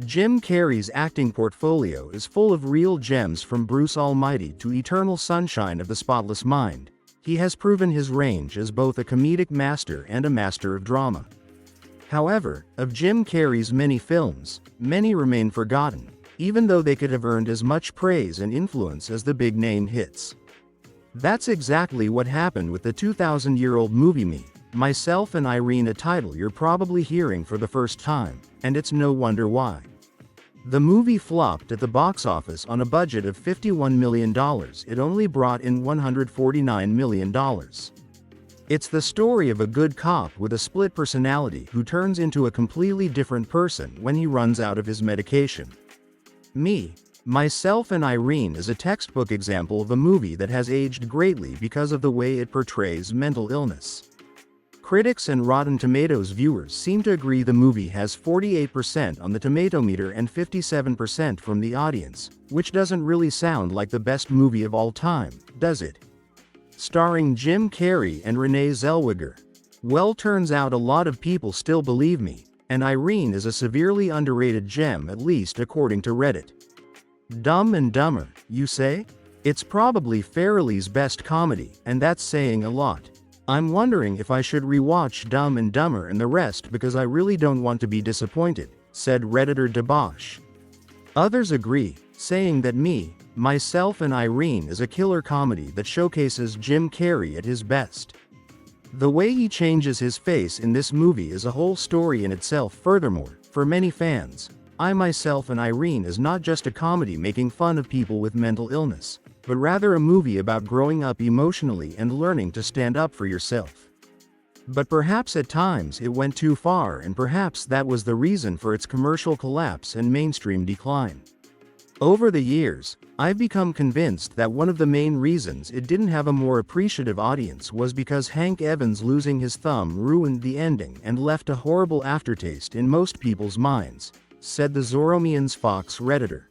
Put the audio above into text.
Jim Carrey's acting portfolio is full of real gems from Bruce Almighty to Eternal Sunshine of the Spotless Mind. He has proven his range as both a comedic master and a master of drama. However, of Jim Carrey's many films, many remain forgotten, even though they could have earned as much praise and influence as the big-name hits. That's exactly what happened with the 2,000-year-old movie Me, Myself and Irene, a title you're probably hearing for the first time, and it's no wonder why. The movie flopped at the box office on a budget of $51 million. It only brought in $149 million. It's the story of a good cop with a split personality who turns into a completely different person when he runs out of his medication. Me, Myself and Irene is a textbook example of a movie that has aged greatly because of the way it portrays mental illness. Critics and Rotten Tomatoes viewers seem to agree the movie has 48% on the tomatometer and 57% from the audience, which doesn't really sound like the best movie of all time, does it? Starring Jim Carrey and Renee Zellweger. Well, turns out a lot of people still believe me, and Irene is a severely underrated gem, at least according to Reddit. Dumb and Dumber, you say? It's probably Farrelly's best comedy, and that's saying a lot. I'm wondering if I should rewatch Dumb and Dumber and the rest because I really don't want to be disappointed, said Redditor Debosh. Others agree, saying that Me, Myself and Irene is a killer comedy that showcases Jim Carrey at his best. The way he changes his face in this movie is a whole story in itself. Furthermore, for many fans, I, Myself and Irene is not just a comedy making fun of people with mental illness, but rather a movie about growing up emotionally and learning to stand up for yourself. But perhaps at times it went too far, and perhaps that was the reason for its commercial collapse and mainstream decline. Over the years, I've become convinced that one of the main reasons it didn't have a more appreciative audience was because Hank Evans losing his thumb ruined the ending and left a horrible aftertaste in most people's minds, said the Zoromian's Fox Redditor.